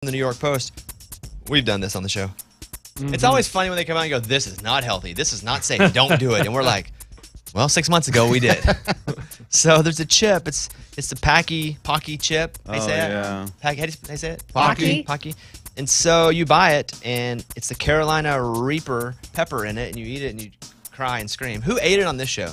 the New York Post. We've done this on the show. Mm-hmm. It's always funny when they come out and go, this is not healthy. This is not safe. Don't do it. And we're like, well, 6 months ago we did. So there's a chip. It's the Pocky chip. They say it? Yeah. How do they say it? Pocky. And so you buy it, and it's the Carolina Reaper pepper in it, and you eat it, and you cry and scream. Who ate it on this show?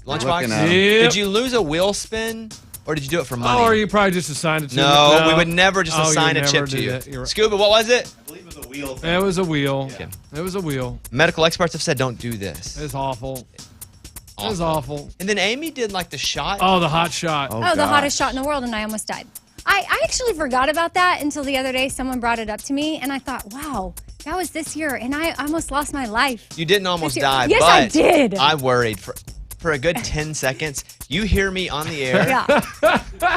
Lunchbox? Yep. Did you lose a wheel spin, or did you do it for money? Oh, or you probably just assigned it to me. No, we would never just assign a chip to you. Right. Scuba, what was it? I believe it was a wheel thing. It was a wheel. Yeah. It was a wheel. Medical experts have said don't do this. It's awful. It was awful. And then Amy did like the shot. Oh, the hot shot. Oh, the hottest shot in the world, and I almost died. I actually forgot about that until the other day. Someone brought it up to me, and I thought, wow, that was this year, and I almost lost my life. You didn't almost die, yes, but I did. I worried for a good 10 seconds. You hear me on the air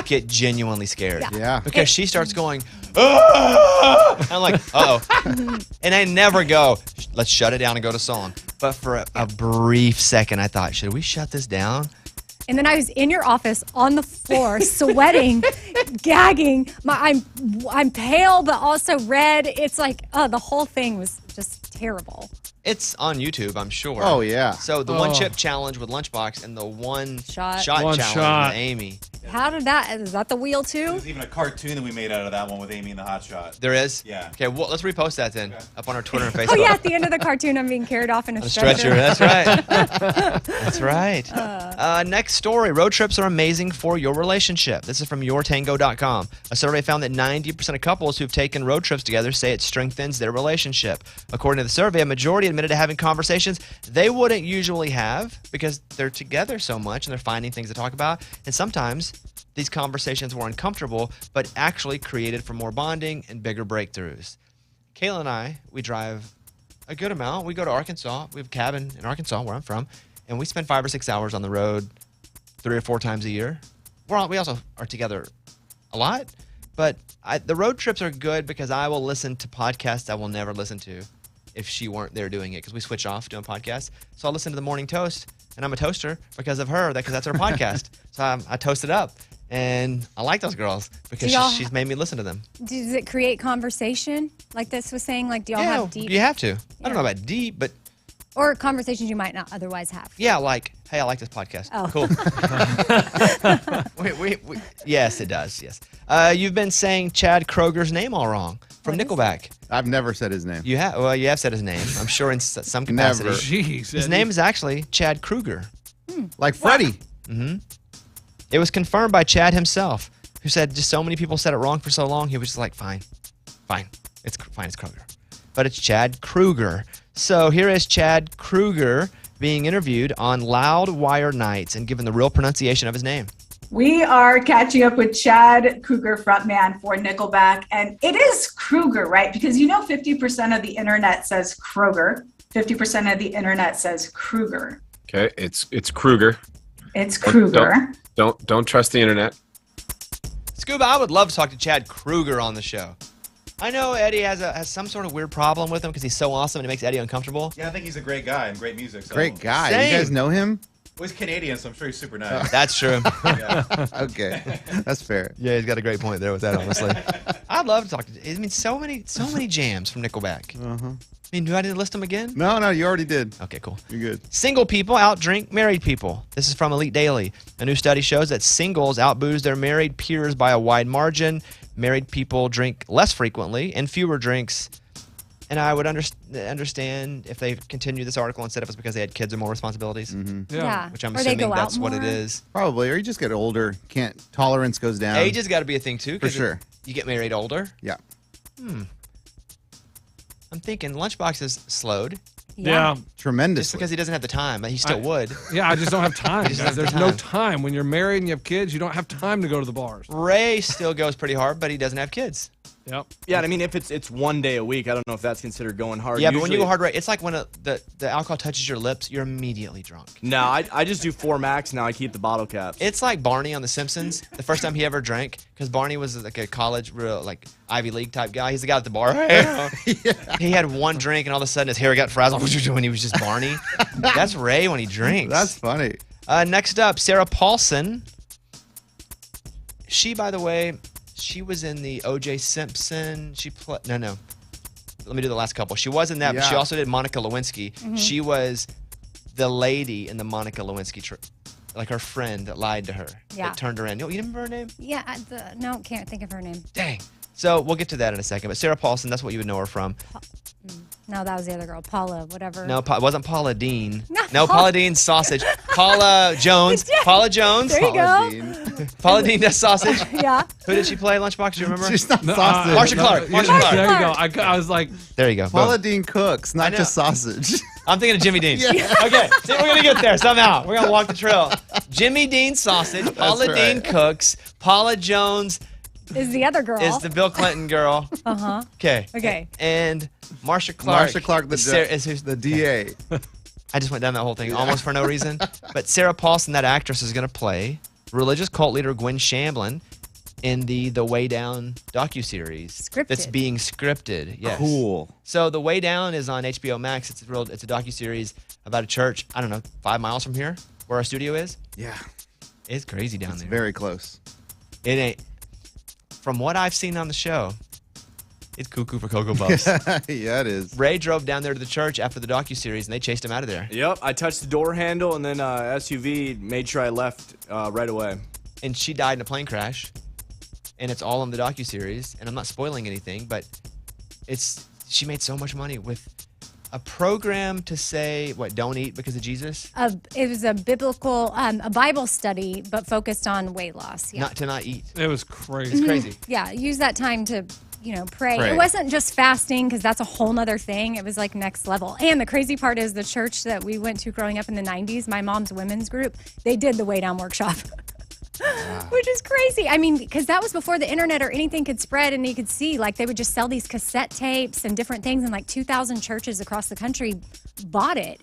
get genuinely scared. Yeah. Because she starts going, ah! I'm like, uh-oh. And I never go, let's shut it down and go to song. But for a brief second, I thought, should we shut this down? And then I was in your office on the floor, sweating, gagging. I'm pale, but also red. It's like, the whole thing was just terrible. It's on YouTube, I'm sure. Oh, yeah. So the one chip challenge with Lunchbox and the one shot One challenge shot. with Amy. How did is that the wheel too? There's even a cartoon that we made out of that one with Amy and the Hot Shot. There is? Yeah. Okay, well, let's repost that then up on our Twitter and Facebook. Oh, yeah, at the end of the cartoon, I'm being carried off in a Stretcher. That's right. That's right. Next story. Road trips are amazing for your relationship. This is from yourtango.com. A survey found that 90% of couples who've taken road trips together say it strengthens their relationship. According to the survey, a majority admitted to having conversations they wouldn't usually have because they're together so much and they're finding things to talk about. And sometimes these conversations were uncomfortable, but actually created for more bonding and bigger breakthroughs. Kayla and I, we drive a good amount. We go to Arkansas. We have a cabin in Arkansas where I'm from, and we spend 5 or 6 hours on the road 3 or 4 times a year. We also are together a lot, but the road trips are good because I will listen to podcasts I will never listen to if she weren't there doing it, because we switch off doing podcasts. So I listen to the Morning Toast, and I'm a toaster because of her, because that's her podcast. So I toast it up. And I like those girls because she's made me listen to them. Does it create conversation? Like this was saying, like, do y'all have deep? You have to. I don't know about deep, but... Or conversations you might not otherwise have. Yeah, like, hey, I like this podcast. Oh. Cool. Yes, it does, yes. You've been saying Chad Kroger's name all wrong from Nickelback. I've never said his name. You have? Well, you have said his name. I'm sure in some capacity. Never. Jeez. His name is actually Chad Kroger. Like Freddie. Mm-hmm. It was confirmed by Chad himself, who said just so many people said it wrong for so long, he was just like, fine. It's Kroger. But it's Chad Kroger. So here is Chad Kroger being interviewed on Loud Wire Nights and given the real pronunciation of his name. We are catching up with Chad Kroger, frontman for Nickelback. And it is Kroger, right? Because 50% of the internet says Kroger. 50% of the internet says Kruger. Okay, it's Kruger. It's Kruger. Don't trust the internet. Scuba, I would love to talk to Chad Kroger on the show. I know Eddie has some sort of weird problem with him because he's so awesome and it makes Eddie uncomfortable. Yeah, I think he's a great guy and great music. So. Great guy. Same. You guys know him? Well, he's Canadian, so I'm sure he's super nice. That's true. Yeah. Okay. That's fair. Yeah, he's got a great point there with that, honestly. I'd love to talk to him. I mean, so many jams from Nickelback. Uh-huh. I mean, do I need to list them again? No, you already did. Okay, cool. You're good. Single people outdrink married people. This is from Elite Daily. A new study shows that singles outbooze their married peers by a wide margin. Married people drink less frequently and fewer drinks. And I would understand if they continue this article and said it was because they had kids or more responsibilities. Mm-hmm. Yeah. Which I'm Or they assuming go that's out what it more. is. Probably. Or you just get older. Tolerance goes down. Age has got to be a thing, too. 'cause For sure. You get married older. Yeah. I'm thinking Lunchbox is slowed. Yeah. Tremendously. Just because he doesn't have the time, but he still would. Yeah, I just don't have time. Just doesn't have There's no time. time. When you're married and you have kids, you don't have time to go to the bars. Ray still goes pretty hard, but he doesn't have kids. Yep. Yeah, and I mean, if it's 1 day a week, I don't know if that's considered going hard. Yeah, but when you Usually- go hard, Ray, it's like when the alcohol touches your lips, you're immediately drunk. No, I just do 4 max now. I keep the bottle caps. It's like Barney on The Simpsons. The first time he ever drank, because Barney was like a college, real like Ivy League type guy. He's the guy at the bar. He had one drink, and all of a sudden his hair got frazzled when he was just Barney. That's Ray when he drinks. That's funny. Next up, Sarah Paulson. She, by the way, She was in the O.J. Simpson. No. Let me do the last couple. She was in that, but she Yeah. also did Monica Lewinsky. She was the lady in the Monica Lewinsky like her friend that lied to her. Yeah. That turned her in. You remember her name? Yeah, no, can't think of her name. Dang. So we'll get to that in a second. But Sarah Paulson, that's what you would know her from. No, that was the other girl, Paula, whatever. No, it wasn't Paula Dean. Not No, Paula- Paula Dean sausage. Paula Jones. Paula Jones. There you Paula go. Dean. Paula Dean does sausage. Yeah. Who did she play? Lunchbox, do you remember? She's not No, sausage. Marsha Clark. Marsha yeah, Clark. There you go. I was like, There you go. Paula Boom. Dean cooks, I not know. just sausage. I'm thinking of Jimmy Dean. Yeah. Okay, see, we're going to get there somehow. We're going to walk the trail. Jimmy Dean sausage. Paula Dean right. cooks. Paula Jones Is the other girl. is the Bill Clinton girl. Uh-huh. Okay. Okay. And Marsha Clark. Marsha Clark, is the DA. I just went down that whole thing almost for no reason. But Sarah Paulson, that actress, is going to play religious cult leader Gwen Shamblin in the Way Down docuseries. Scripted. That's being scripted. Yes. Cool. So The Way Down is on HBO Max. It's a docuseries about a church, I don't know, 5 miles from here where our studio is. Yeah. It's crazy down It's there. very close. It ain't. From what I've seen on the show, it's cuckoo for Cocoa Puffs. Yeah, it is. Ray drove down there to the church after the docuseries, and they chased him out of there. Yep, I touched the door handle, and then SUV made sure I left right away. And she died in a plane crash, and it's all on the docuseries. And I'm not spoiling anything, but she made so much money with a program to say, don't eat because of Jesus? It was a biblical, a Bible study, but focused on weight loss. Yeah. Not eat. it was crazy. It's crazy. Yeah, use that time to, pray. Pray. It wasn't just fasting, because that's a whole nother thing. It was like next level. And the crazy part is the church that we went to growing up in the 90s, my mom's women's group, they did the Way Down workshop. Which is crazy. I mean, because that was before the internet or anything could spread and you could see. Like, they would just sell these cassette tapes and different things, and like 2,000 churches across the country bought it.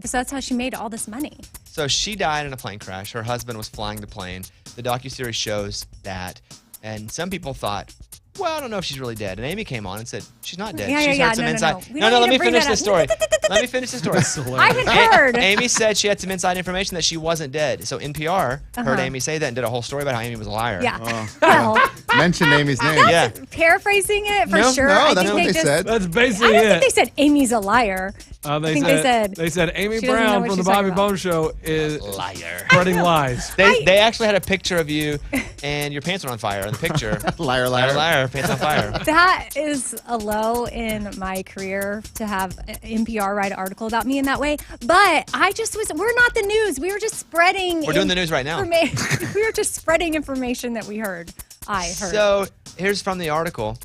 So that's how she made all this money. So she died in a plane crash. Her husband was flying the plane. The docuseries shows that. And some people thought, well, I don't know if she's really dead. And Amy came on and said, she's not dead. Yeah, She's yeah, heard some no, no, inside. no. We don't Let need me to bring finish that this up. story. Let me finish the story. I had heard. Amy said she had some inside information that she wasn't dead. So NPR heard Amy say that and did a whole story about how Amy was a liar. Yeah. Well, Mention Amy's name. Yeah. paraphrasing it for No, sure. No, I that's think what they just, said. That's I basically don't it. think they said Amy's a liar. They said Amy she doesn't know Brown what from the she's talking Bobby about. Bone Show is Liar. spreading lies. They actually had a picture of you and your pants were on fire in the picture. Liar, Liar, liar. liar, pants on fire. That is a low in my career to have an NPR write an article about me in that way. But we're not the news. We were just spreading. We're doing the news right now. We were just spreading information that we heard. I heard. So here's from the article.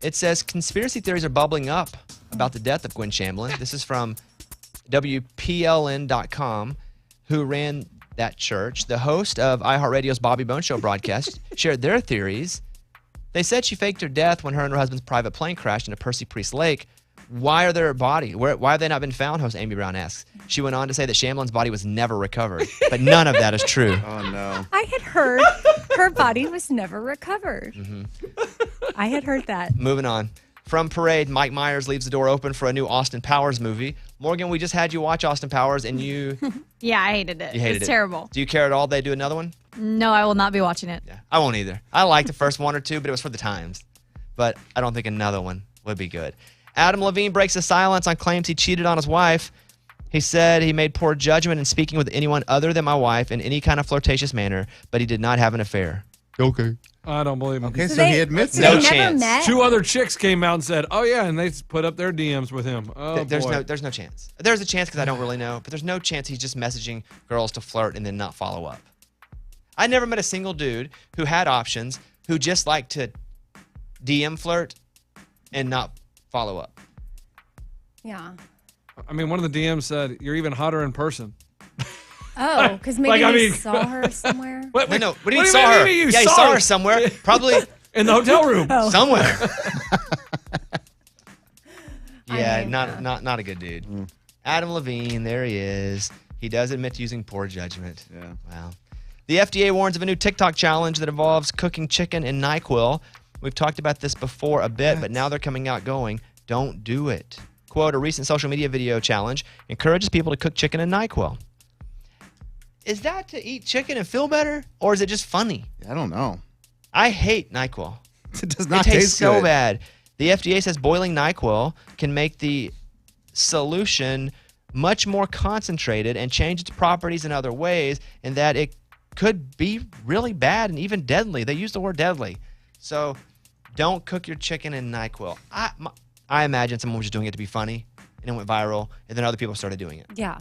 It says conspiracy theories are bubbling up about the death of Gwen Shamblin. This is from WPLN.com, who ran that church. The host of iHeartRadio's Bobby Bone Show broadcast shared their theories. They said she faked her death when her and her husband's private plane crashed into Percy Priest Lake. Why are their body? Why have they not been found? Host Amy Brown asks. She went on to say that Shamblin's body was never recovered, but none of that is true. Oh, no. I had heard her body was never recovered. I had heard that. Moving on. From Parade, Mike Myers leaves the door open for a new Austin Powers movie. Morgan, we just had you watch Austin Powers, and you Yeah, I hated it. you hated It's it. terrible. Do you care at all they do another one? No, I will not be watching it. Yeah, I won't either. I liked the first one or two, but it was for the times. But I don't think another one would be good. Adam Levine breaks the silence on claims he cheated on his wife. He said he made poor judgment in speaking with anyone other than my wife in any kind of flirtatious manner, but he did not have an affair. Okay. I don't believe him. Okay, so they- he admits so No they it. never chance. met? Two other chicks came out and said, "Oh yeah," and they put up their DMs with him. Oh There's boy. no chance. There's a chance because I don't really know, but there's no chance he's just messaging girls to flirt and then not follow up. I never met a single dude who had options who just liked to DM flirt and not follow up. Yeah. I mean, one of the DMs said, "You're even hotter in person." Oh, because maybe Like, I he mean- saw her somewhere. What, No, what do you mean what saw her? mean you Yeah, he saw saw her? her somewhere. Probably in the hotel room. Oh. somewhere. I Yeah, mean, not a good dude. Adam Levine, there he is. He does admit to using poor judgment. Yeah. Wow. The FDA warns of a new TikTok challenge that involves cooking chicken in NyQuil. We've talked about this before a bit, but now they're coming out going, don't do it. Quote, a recent social media video challenge encourages people to cook chicken in NyQuil. Is that to eat chicken and feel better, or is it just funny? I don't know. I hate NyQuil. It does not It tastes taste so good. bad. The FDA says boiling NyQuil can make the solution much more concentrated and change its properties in other ways, and that it could be really bad and even deadly. They use the word deadly. So don't cook your chicken in NyQuil. I imagine someone was just doing it to be funny, and it went viral, and then other people started doing it. Yeah.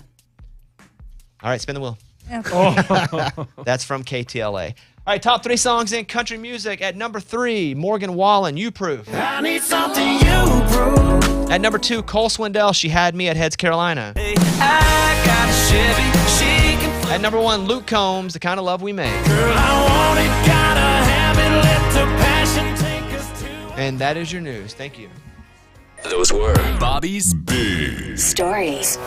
All right, spin the wheel. Okay. That's from KTLA. All right, top 3 songs in country music. At number 3, Morgan Wallen, You Proof. I need something you prove. At number 2, Cole Swindell, She Had Me at Heads, Carolina. I got a Chevy, she can At number 1, Luke Combs, The Kind of Love We Make. girl, I want it, gotta have it, let the passion take us to. And that is your news. Thank you. Those were Bobby's Big Stories.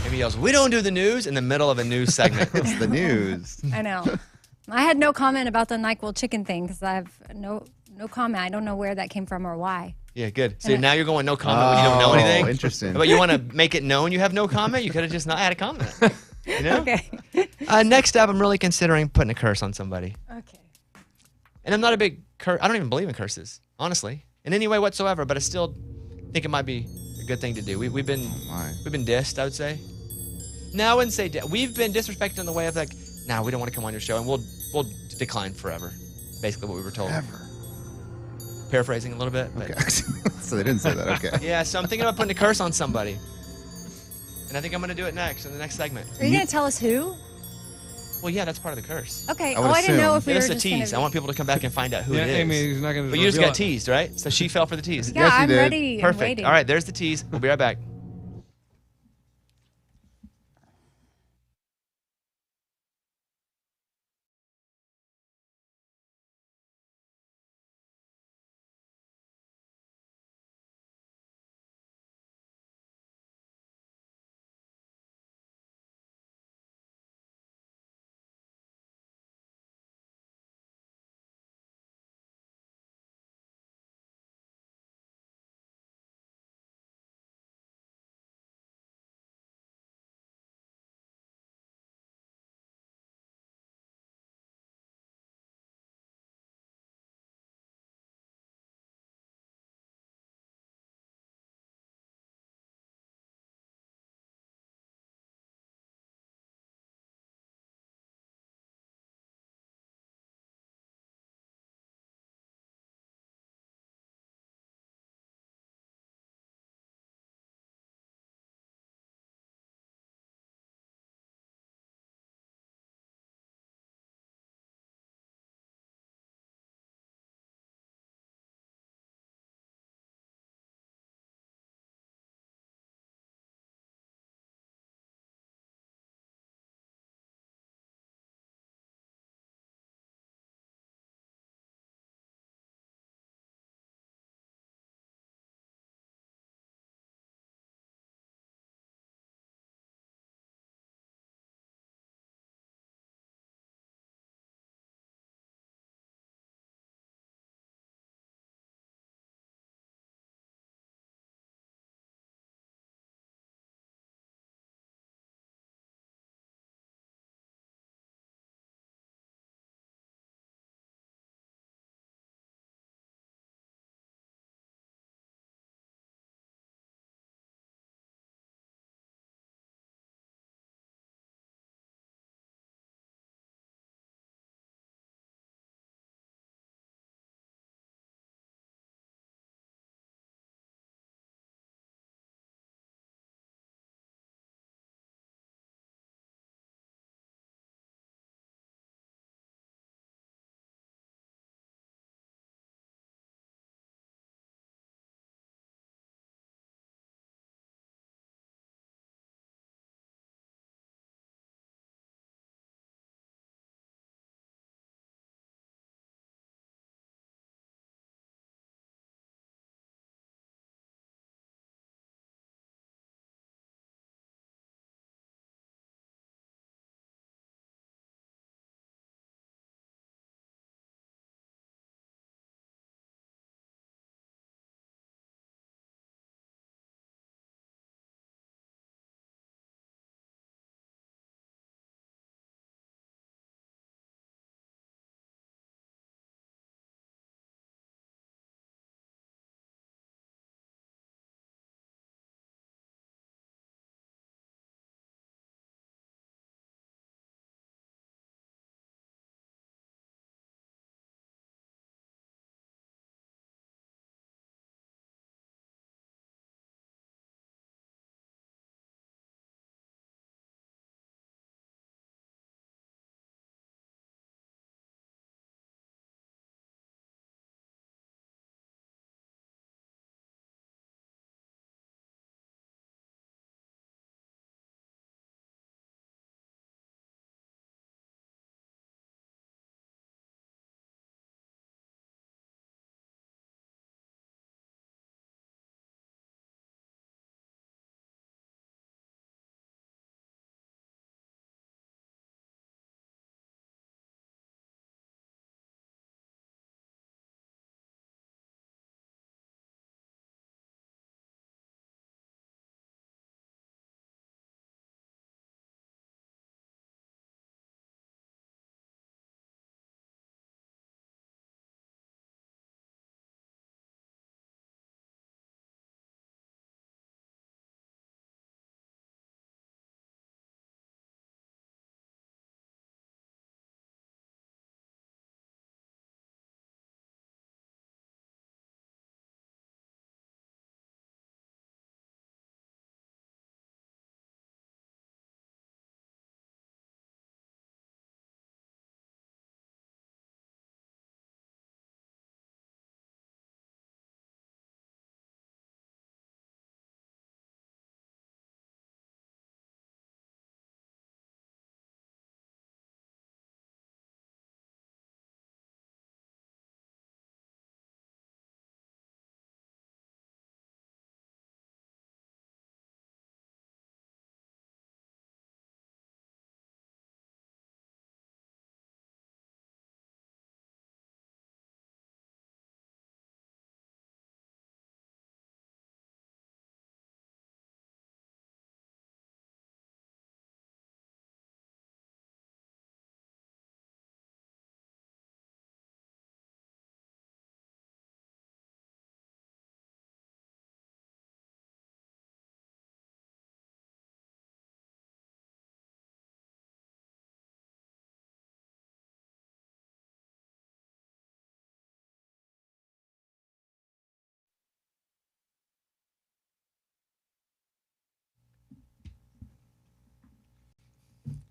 Amy yells, we don't do the news in the middle of a news segment. It's the news. I know. I had no comment about the NyQuil chicken thing because I have no comment. I don't know where that came from or why. Yeah, good. So now you're going no comment when you don't know anything? Interesting. But you want to make it known you have no comment? You could have just not had a comment. You know? Okay. Next up, I'm really considering putting a curse on somebody. Okay. And I'm not a big curse. I don't even believe in curses, honestly, in any way whatsoever. But I still think it might be a good thing to do. We've been dissed, I would say. No, I wouldn't say we've been disrespected in the way of like, nah, we don't want to come on your show, and we'll decline forever. Basically, what we were told. Forever. Paraphrasing a little bit. But Okay. So they didn't say that. Okay. yeah, so I'm thinking about putting a curse on somebody, and I think I'm going to do it next in the next segment. Are you going to tell us who? Well, yeah, that's part of the curse. Okay. I would I didn't know assume. if we Yeah, were this is a just tease. gonna I want people to come back and find out who it is. Amy, he's not going to. But you just got teased, right? So she fell for the tease. Yeah, Yes, you I'm did. ready and Perfect. waiting. All right, there's the tease. We'll be right back.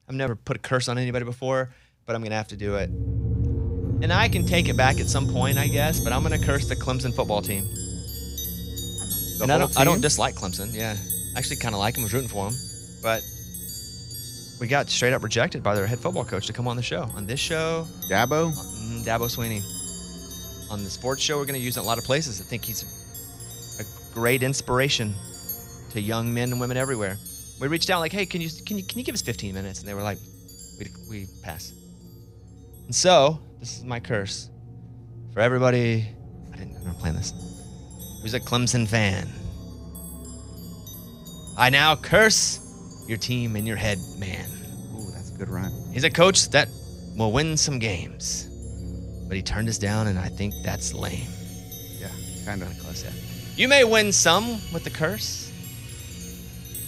I've never put a curse on anybody before, but I'm going to have to do it. And I can take it back at some point, I guess, but I'm going to curse the Clemson football team. And I don't dislike Clemson. Yeah. I actually kind of like them. I was rooting for them. But we got straight up rejected by their head football coach to come on the show. On this show. Dabo? Dabo Sweeney. On the sports show, we're going to use it in a lot of places. I think he's a great inspiration to young men and women everywhere. We reached out like, hey, can you give us 15 minutes? And they were like, we pass. And so, this is my curse for everybody. I'm not playing this. Who's a Clemson fan? I now curse your team in your head, man. Ooh, that's a good rhyme. He's a coach that will win some games, but he turned us down, and I think that's lame. Yeah, kind of close. Yeah. You may win some with the curse,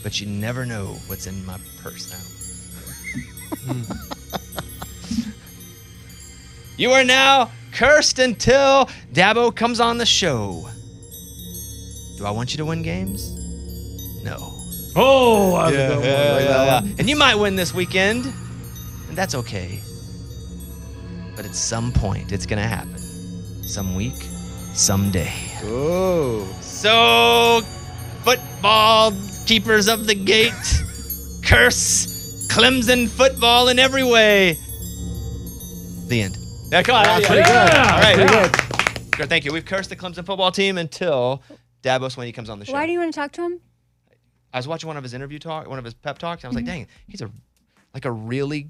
but you never know what's in my purse now. You are now cursed until Dabo comes on the show. Do I want you to win games? No. Oh, I yeah. And you might win this weekend, and that's okay. But at some point, it's going to happen. Some week, someday. Oh. So, football keepers of the gate, curse Clemson football in every way. The end. Yeah, come on. That's pretty good. All right. Pretty Good. Thank you. We've cursed the Clemson football team until Dabo Sweeney comes on the show. Why do you want to talk to him? I was watching one of his one of his pep talks, and I was like, dang, he's a really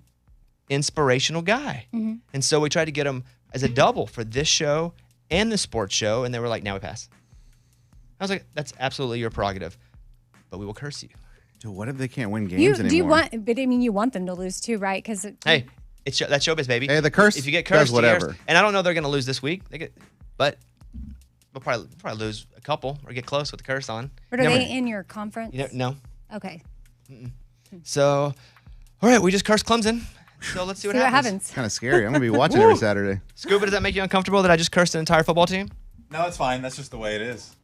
inspirational guy. Mm-hmm. And so we tried to get him as a double for this show and the sports show, and they were like, now we pass. I was like, that's absolutely your prerogative, but we will curse you. Dude, what if they can't win games anymore? Do you want? But I mean, you want them to lose too, right? Because hey, it's that's showbiz, baby. Hey, the curse. If you get cursed, does whatever. And I don't know they're going to lose this week. But we'll probably lose a couple or get close with the curse on. But are they in your conference? No. Okay. So, all right, we just cursed Clemson. So let's see what happens. Kind of scary. I'm going to be watching every Saturday. Scuba, does that make you uncomfortable that I just cursed an entire football team? No, it's fine. That's just the way it is.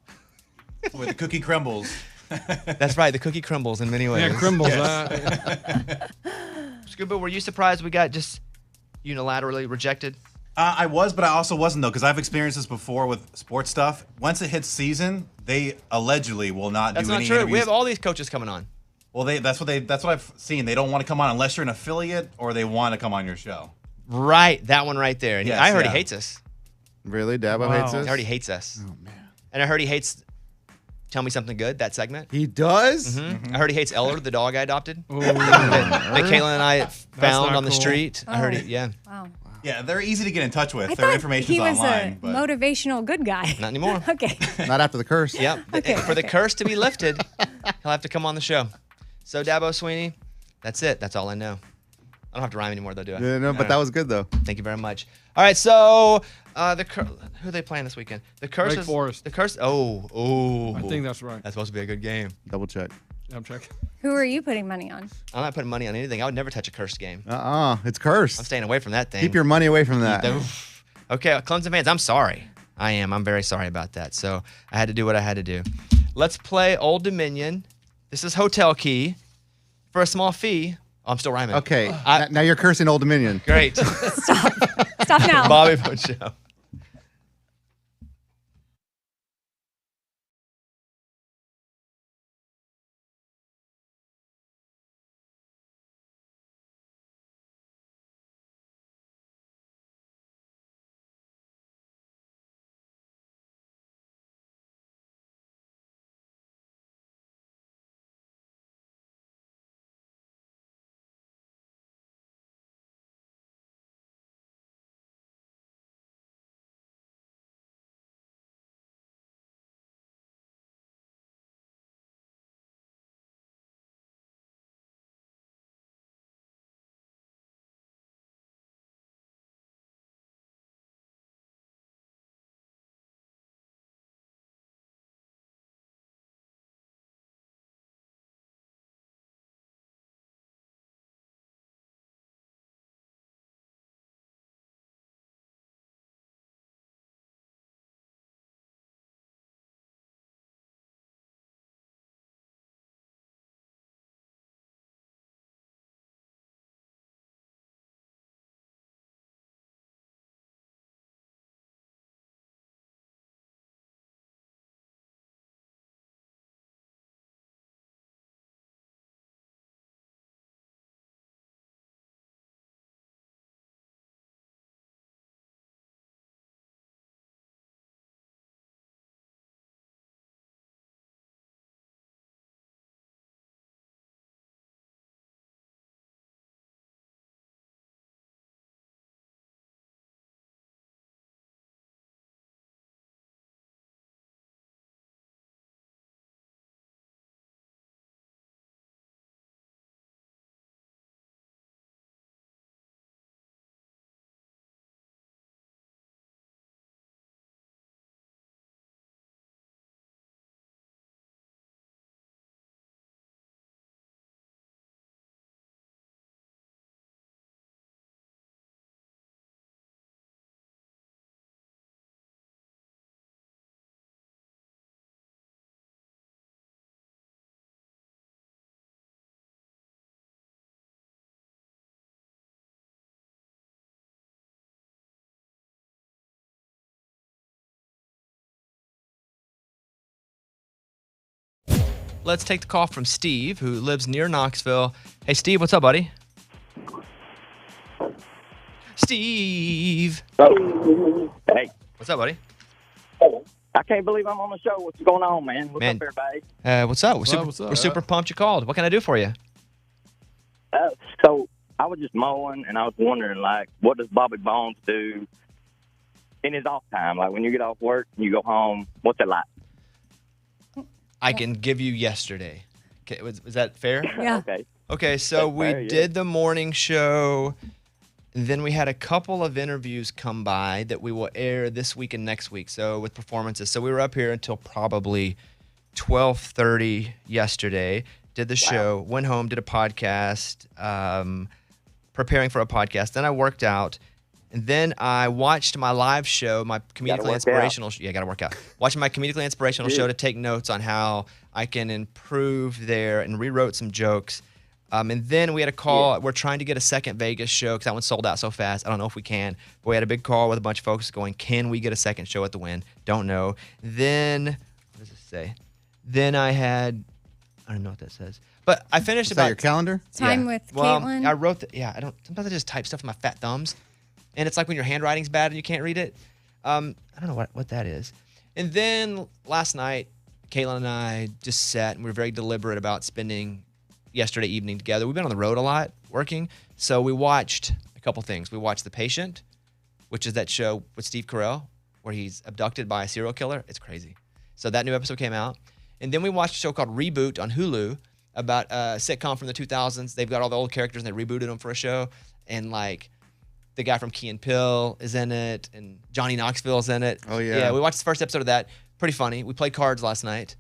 With the cookie crumbles. That's right. The cookie crumbles in many ways. Yeah, crumbles. Scuba, were you surprised we got just unilaterally rejected? I was, but I also wasn't, though, because I've experienced this before with sports stuff. Once it hits season, they allegedly will not do any That's not true. interviews. We have all these coaches coming on. Well, that's what I've seen. They don't want to come on unless you're an affiliate or they want to come on your show. Right, that one right there. And Yes, I heard yeah. he hates us. Really? Dabo hates us? I heard he hates us. Oh, man. And I heard he hates Tell Me Something Good, that segment. He does? I heard he hates Eller, the dog I adopted. Ooh. that Kaylin and I found not on the cool. street. I heard it, yeah. Wow. Yeah, they're easy to get in touch with. I Their thought information's he was online. a But motivational good guy. Not anymore. Okay. Not after the curse. Yep. Okay, For the curse to be lifted, he'll have to come on the show. So, Dabo Sweeney, that's it. That's all I know. I don't have to rhyme anymore, though, do I? Yeah, no, but that was good, though. Thank you very much. All right, so who are they playing this weekend? The curse. Wake Forest. The curse. Oh. I think that's right. That's supposed to be a good game. Double check. I'm checking. Who are you putting money on? I'm not putting money on anything. I would never touch a cursed game. It's cursed. I'm staying away from that thing. Keep your money away from that. Okay, Clemson fans, I'm sorry. I am. I'm very sorry about that. So I had to do what I had to do. Let's play Old Dominion. This is Hotel Key for a small fee. Oh, I'm still rhyming. Okay. Now you're cursing Old Dominion. Great. Stop now. Bobby Bones Show. let's take the call from Steve, who lives near Knoxville. Hey, Steve, what's up, buddy? Steve. Hey. What's up, buddy? I can't believe I'm on the show. What's going on, man? What's up, everybody? What's up? We're super pumped you called. What can I do for you? So I was just mowing, and I was wondering, like, what does Bobby Bones do in his off time? Like, when you get off work and you go home, what's it like? I can give you yesterday. Okay, was that fair? Yeah. Okay, so That's we fair, yeah. did the morning show. And then we had a couple of interviews come by that we will air this week and next week. So with performances. So we were up here until probably 12:30 yesterday. Did the show, went home, did a podcast, preparing for a podcast. Then I worked out. And then I watched my live show, my comedically inspirational show. Yeah, got to work out. Watching my comedically inspirational show to take notes on how I can improve there and rewrote some jokes. And then we had a call. We're trying to get a second Vegas show because that one sold out so fast. I don't know if we can. But we had a big call with a bunch of folks going, can we get a second show at the Wynn? Don't know. Then, what does it say? Then I had, I don't know what that says. But I finished Is about. that your calendar? Time with Caitlin. I wrote sometimes I just type stuff with my fat thumbs. And it's like when your handwriting's bad and you can't read it. I don't know what that is. And then last night, Caitlin and I just sat and we were very deliberate about spending yesterday evening together. We've been on the road a lot working. So we watched a couple things. We watched The Patient, which is that show with Steve Carell where he's abducted by a serial killer. It's crazy. So that new episode came out. And then we watched a show called Reboot on Hulu about a sitcom from the 2000s. They've got all the old characters and they rebooted them for a show. And like the guy from Key and Peele is in it and Johnny Knoxville's in it. Oh, yeah. Yeah, we watched the first episode of that. Pretty funny. We played cards last night.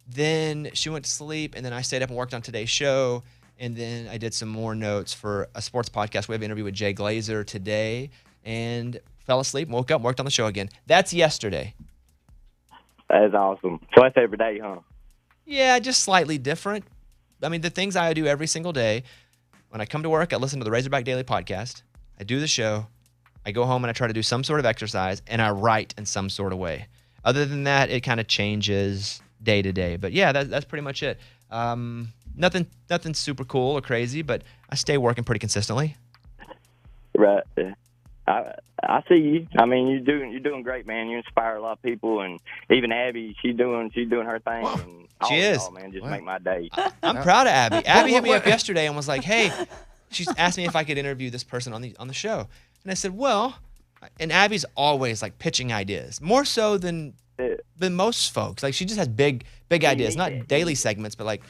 Then she went to sleep, and then I stayed up and worked on today's show, and then I did some more notes for a sports podcast. We have an interview with Jay Glazer today, and fell asleep, woke up, worked on the show again. That's yesterday. That is awesome. So that's every day, huh? Yeah, just slightly different. I mean, the things I do every single day, when I come to work, I listen to the Razorback Daily podcast, I do the show, I go home and I try to do some sort of exercise, and I write in some sort of way. Other than that, it kind of changes day to day. But yeah, that's pretty much it. Nothing super cool or crazy, but I stay working pretty consistently. Right. I see you. I mean, you're doing great, man. You inspire a lot of people, and even Abby, she's doing her thing. And She is. all, man, just make my day. I'm proud of Abby. Abby hit me up yesterday and was like, "Hey," she asked me if I could interview this person on the show, and I said, "Well," and Abby's always like pitching ideas, more so than most folks. Like she just has big ideas, not daily segments, but like,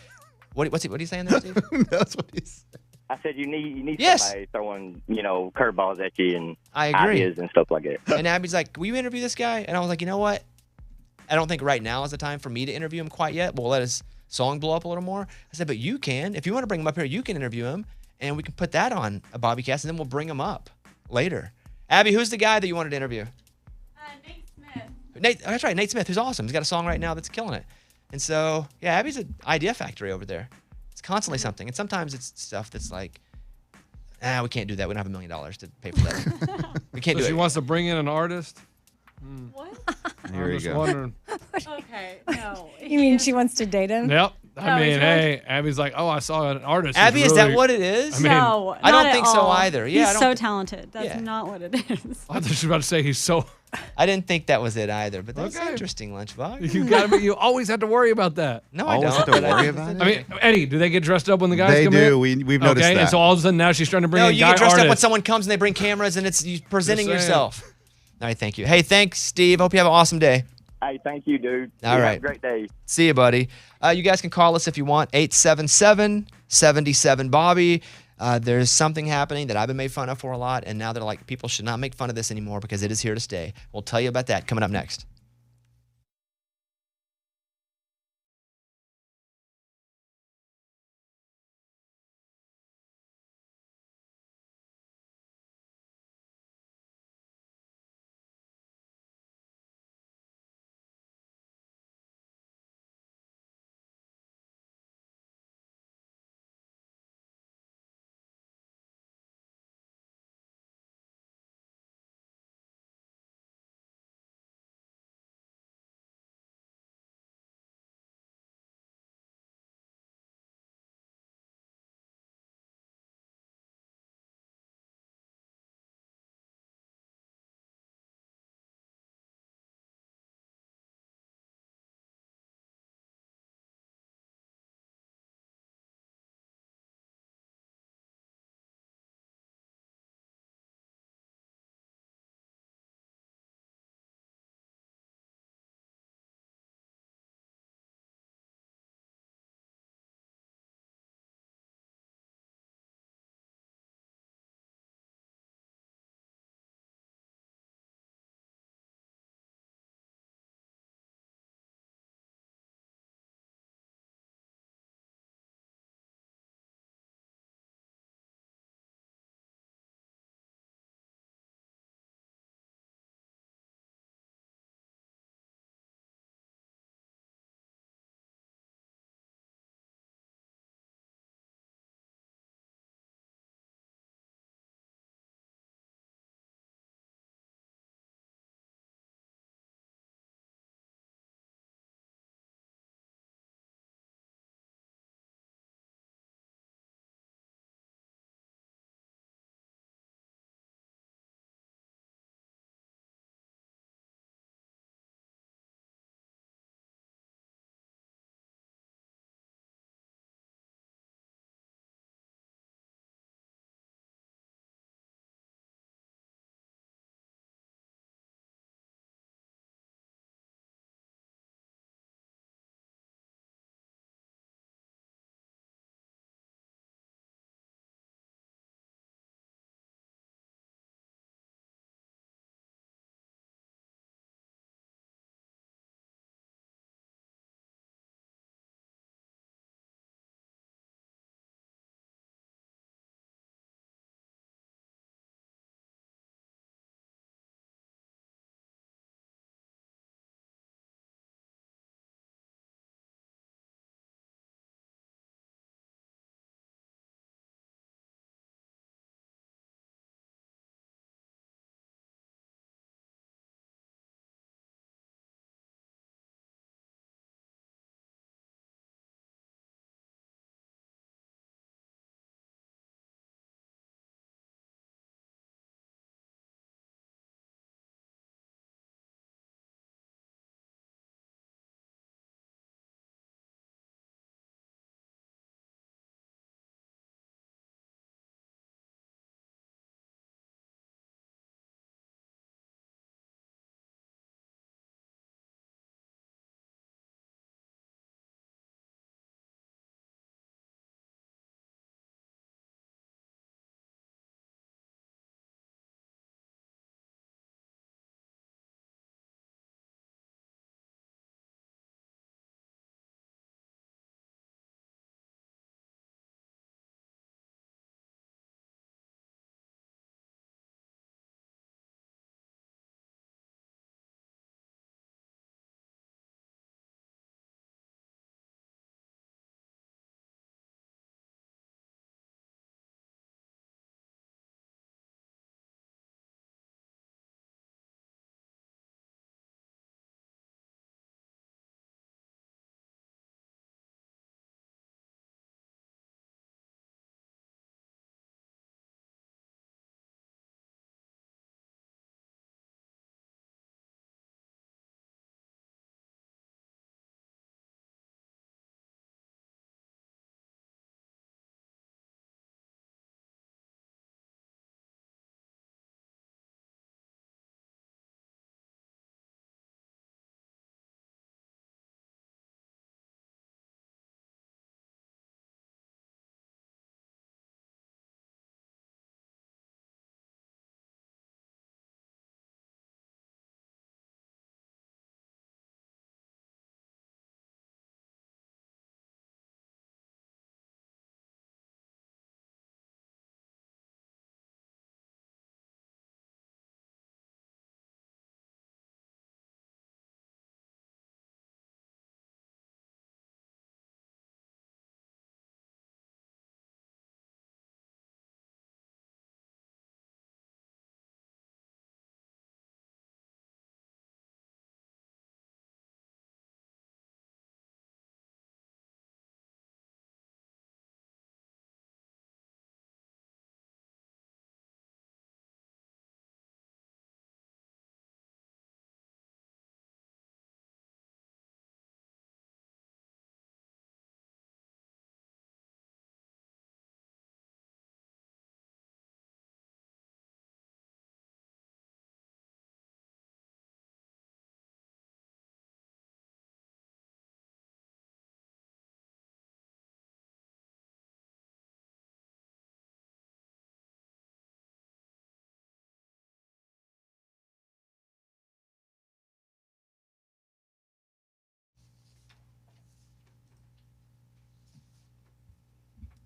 what are you saying there, Steve? That's what he's saying. I said you need Yes. somebody throwing curveballs at you and I agree. ideas and stuff like that. And Abby's like, "Will you interview this guy?" And I was like, "You know what? I don't think right now is the time for me to interview him quite yet. We'll let his song blow up a little more." I said, "But you can. If you want to bring him up here, you can interview him, and we can put that on a Bobbycast, and then we'll bring him up later." Abby, who's the guy that you wanted to interview? Nate Smith. Nate, that's right, Nate Smith, who's awesome. He's got a song right now that's killing it. And so, yeah, Abby's an idea factory over there. It's constantly something. And sometimes it's stuff that's like, we can't do that. We don't have $1 million to pay for that. We can't do She it. wants to bring in an artist. What? Here you I'm just go. wondering. Okay, no. You mean she wants to date him? Yep. Oh, I mean, is hey, Abby's like, oh, I saw an artist. Abby, who's is that really- what it is? I mean, No, I don't not think at so all. either. Yeah, I He's don't so thi- talented. That's Yeah. not what it is. I thought she was about to say he's so. I didn't think that was it either, but that's Okay. interesting, Lunchbox. You always have to worry about that. No, I Always don't. have to but worry I about it? I mean, Eddie, do they get dressed up when the guys They come do. in? We've noticed Okay, that. and so all of a sudden now she's trying to bring No, in you guy get dressed up when artists. someone comes and they bring cameras and it's you presenting Just saying. yourself. All right, thank you. Hey, thanks, Steve. Hope you have an awesome day. Hey, thank you, dude. All You right. Have a great day. See you, buddy. You guys can call us if you want, 877-77-BOBBY. There's something happening that I've been made fun of for a lot, and now they're like, people should not make fun of this anymore because it is here to stay. We'll tell you about that coming up next.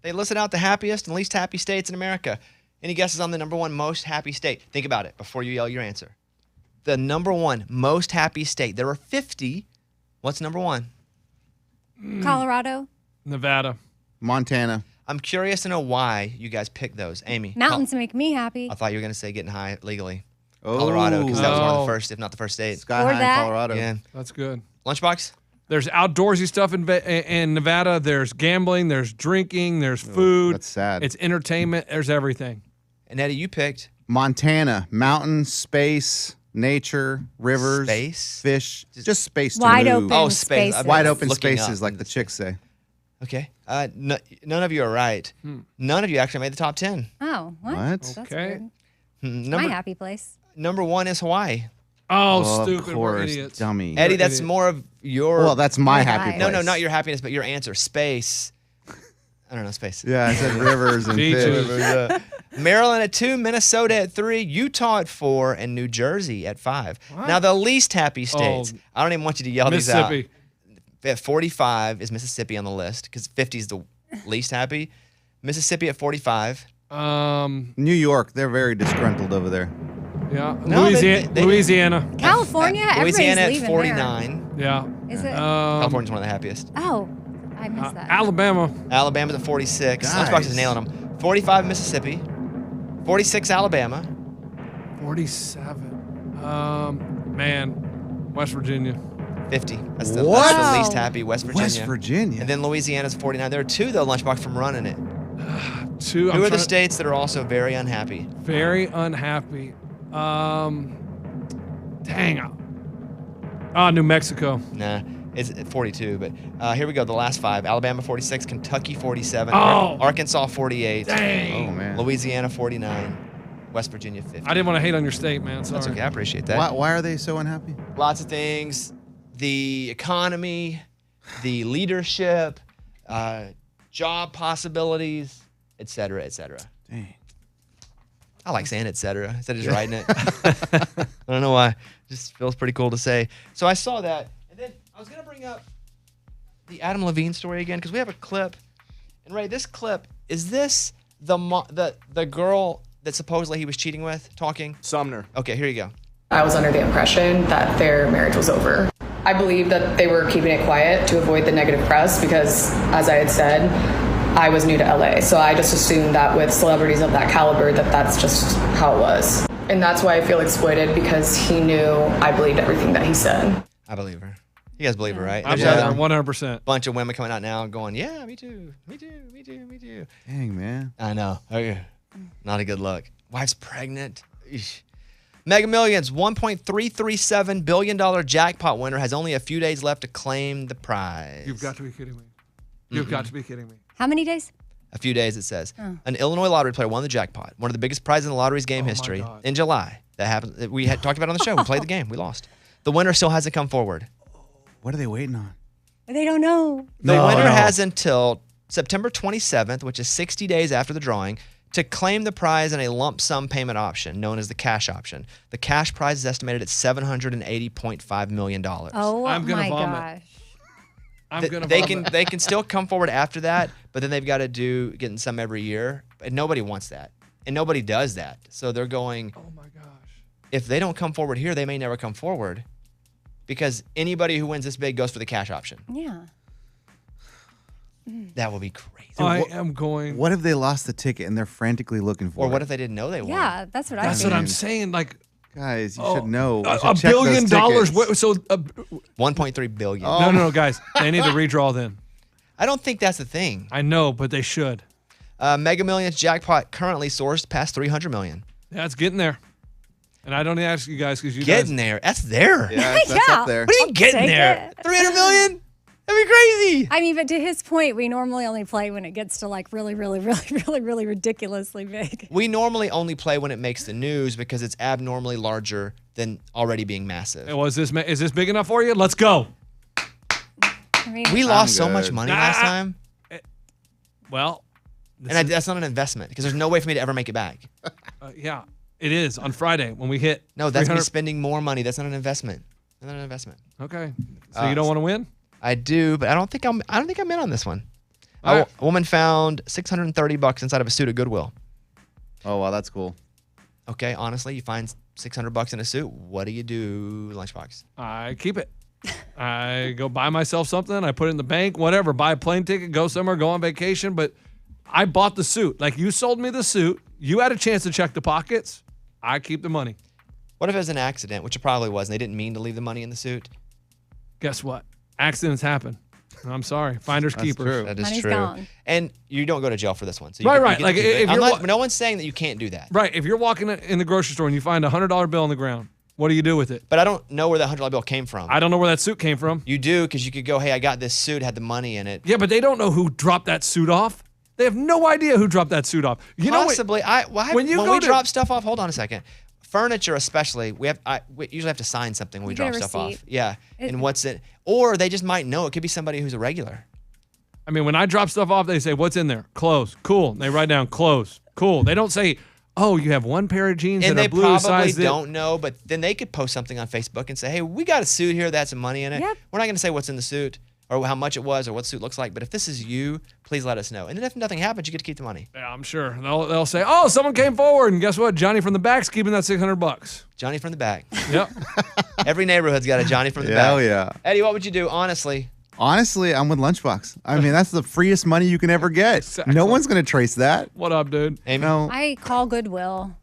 They listed out the happiest and least happy states in America. Any guesses on the number one most happy state? Think about it before you yell your answer. The number one most happy state. There are 50. What's number one? Colorado. Nevada. Montana. I'm curious to know why you guys picked those. Amy. Mountains make me happy. I thought you were going to say getting high legally. Colorado, because that was one of the first, if not the first state. Sky Or high that. in Colorado. Yeah. That's good. Lunchbox? There's outdoorsy stuff in Nevada. There's gambling. There's drinking. There's food. That's sad. It's entertainment. There's everything. And Eddie, you picked Montana. Mountains, space, nature, rivers, Space? fish. Just space to Wide move. open Oh, space. spaces. Wide open Looking spaces, up. like the chicks say. Okay. None of you are right. None of you actually made the top 10. Oh, what? What? That's Okay. weird. Number, My happy place. number one is Hawaii. Oh, Of stupid. We're course, idiots. dummy. Eddie, You're that's idiot. more of your... Well, that's my Right. happy place. No, not your happiness, but your answer. Space. I don't know, space. Yeah, I said rivers and Beaches. fish. Maryland at 2, Minnesota at 3, Utah at 4, and New Jersey at 5. Now, the least happy states. I don't even want you to yell these out. Mississippi. At 45 is Mississippi on the list because 50 is the least happy. Mississippi at 45. New York, they're very disgruntled over there. Yeah. No, Louisiana. they- Louisiana. California, Louisiana everybody's at leaving 49. Yeah. there. Is it? California's one of the happiest. Oh, I missed that. Alabama. Alabama's at 46. Guys. Lunchbox is nailing them. 45 Mississippi. 46 Alabama. 47. Man. West Virginia. 50. That's the What? least happy. West Virginia. West Virginia. And then Louisiana's 49. There are 2, though, Lunchbox, from running it. Two. Who are the states that are also very unhappy? Very unhappy. Dang. New Mexico. Nah, it's at 42. But here we go. The last 5. Alabama 46, Kentucky 47, Oh. Arkansas 48, Dang. Oh, man. Louisiana 49, West Virginia 50. I didn't want to hate on your state, man. Sorry. That's okay. I appreciate that. Why are they so unhappy? Lots of things. The economy, the leadership, job possibilities, et cetera, et cetera. Dang. I like saying et cetera instead of just writing it. I don't know why. It just feels pretty cool to say. So I saw that. And then I was going to bring up the Adam Levine story again because we have a clip. And Ray, this clip, is this the girl that supposedly he was cheating with talking? Sumner. Okay, here you go. I was under the impression that their marriage was over. I believe that they were keeping it quiet to avoid the negative press because, as I had said, I was new to LA. So I just assumed that with celebrities of that caliber that that's just how it was. And that's why I feel exploited because he knew I believed everything that he said. I believe her. You guys believe her, right? I'm There's sorry, a 100%. bunch of women coming out now and going, yeah, me too, me too, me too, me too. Dang, man. I know. Okay. Not a good look. Wife's pregnant. Eesh. Mega Millions, $1.337 billion jackpot winner has only a few days left to claim the prize. You've got to be kidding me. You've got to be kidding me. How many days? A few days, it says. Oh. An Illinois lottery player won the jackpot, one of the biggest prizes in the lottery's game history, God. in July. That happened. We had talked about it on the show. We played the game. We lost. The winner still hasn't come forward. What are they waiting on? They don't know. The winner has until September 27th, which is 60 days after the drawing, to claim the prize in a lump sum payment option known as the cash option. The cash prize is estimated at $780.5 million. Oh I'm gonna my vomit. gosh. They can still come forward after that, but then they've got to do getting some every year. And nobody wants that. And nobody does that. So they're going, Oh my gosh. if they don't come forward here, they may never come forward. Because anybody who wins this big goes for the cash option. Yeah. That will be crazy. I am going. What if they lost the ticket and they're frantically looking for Or it? what if they didn't know they won? Yeah, that's what I That's think. what I'm saying. Like, Guys, you should know. You $1 should check billion. those tickets. So, $1.3 billion. no, guys. They need to redraw then. I don't think that's the thing. I know, but they should. Mega Millions jackpot currently sourced past $300 million. Yeah, it's getting there. And I don't ask you guys because you Getting there. That's there. Yeah, that's up there. What are you getting take there? it. $300 million? That'd be crazy. I mean, but to his point, we normally only play when it gets to like really, really, really, really, really ridiculously big. We normally only play when it makes the news because it's abnormally larger than already being massive. Well, is this big enough for you? Let's go. I mean, We lost so good. much money last time. Well, And that's not an investment because there's no way for me to ever make it back. yeah, it is on Friday when we hit. No, that's me 300 spending more money. That's not an investment. That's not an investment. Okay, so you don't want to win? I do, but I don't think I'm in on this one. A woman found $630 inside of a suit at Goodwill. Oh, wow, that's cool. Okay, honestly, you find $600 in a suit. What do you do, Lunchbox? I keep it. I go buy myself something. I put it in the bank, whatever. Buy a plane ticket, go somewhere, go on vacation. But I bought the suit. Like, you sold me the suit. You had a chance to check the pockets. I keep the money. What if it was an accident, which it probably was, and they didn't mean to leave the money in the suit? Guess what? Accidents happen. I'm sorry. Finders keepers. True. That is Money's true. gone. And you don't go to jail for this one. So you Right. get Like, to keep it. if you're No one's saying that you can't do that. Right. If you're walking in the grocery store and you find a $100 bill on the ground, what do you do with it? But I don't know where that $100 bill came from. I don't know where that suit came from. You do, because you could go, hey, I got this suit, had the money in it. Yeah, but they don't know who dropped that suit off. They have no idea who dropped that suit off. You Possibly. When you we go drop stuff off, hold on a second. Furniture, especially, we usually have to sign something when we You drop get a stuff off. receipt. Yeah. And what's it? Or they just might know. It could be somebody who's a regular. I mean, when I drop stuff off, they say, "What's in there?" Clothes. Cool. And they write down clothes. Cool. They don't say, "Oh, you have one pair of jeans And that they are blue probably size." don't know, but then they could post something on Facebook and say, hey, we got a suit here that has some money in it. Yep. We're not going to say what's in the suit or how much it was or what the suit looks like, but if this is you, please let us know. And then if nothing happens, you get to keep the money. Yeah, I'm sure. They'll say, "Oh, someone came forward, and guess what? Johnny from the back's keeping that $600." Johnny from the back. Yep. Every neighborhood's got a Johnny from the back. Hell yeah. Eddie, what would you do, honestly? Honestly, I'm with Lunchbox. I mean, that's the freest money you can ever get. Exactly. No one's going to trace that. What up, dude? Amy? No. I call Goodwill.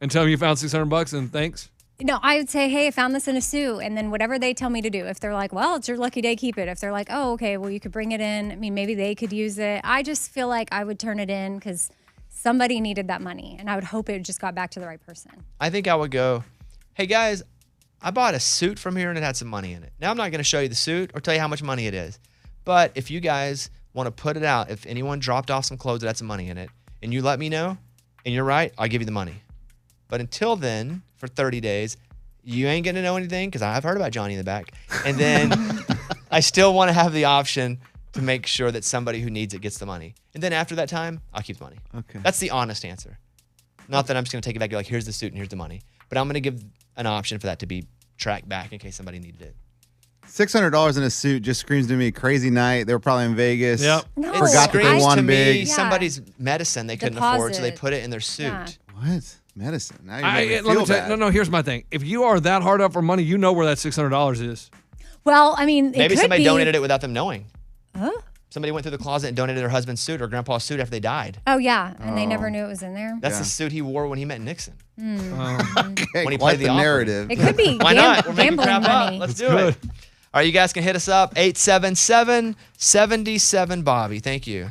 And tell me you found $600 and thanks. No, I would say, hey, I found this in a suit. And then whatever they tell me to do. If they're like, well, it's your lucky day, keep it. If they're like, oh, okay, well, you could bring it in. I mean, maybe they could use it. I just feel like I would turn it in because somebody needed that money. And I would hope it just got back to the right person. I think I would go, hey, guys, I bought a suit from here and it had some money in it. Now, I'm not going to show you the suit or tell you how much money it is. But if you guys want to put it out, if anyone dropped off some clothes that had some money in it, and you let me know, and you're right, I'll give you the money. But until then, for 30 days, you ain't going to know anything because I've heard about Johnny in the back. And then I still want to have the option to make sure that somebody who needs it gets the money. And then after that time, I'll keep the money. Okay. That's the honest answer. Not that I'm just going to take it back and be like, here's the suit and here's the money. But I'm going to give an option for that to be tracked back in case somebody needed it. $600 in a suit just screams to me crazy night. They were probably in Vegas. Yep. No. Forgot that they Screams won to big. me somebody's medicine they couldn't afford, so they Deposit. put it in their suit. Yeah. What? Medicine. Now you Let make me me feel tell bad. you, no, here's my thing. If you are that hard up for money, you know where that $600 is. Well, I mean, Maybe it could somebody be. donated it without them knowing. Huh? Somebody went through the closet and donated their husband's suit or grandpa's suit after they died. Oh, yeah. And they never knew it was in there. That's the suit he wore when he met Nixon. Okay, When he quite played the the opera. narrative. It could be Why not? We're making gambling crap money. up. Let's do good. it. All right, you guys can hit us up. 877-77-Bobby. Thank you.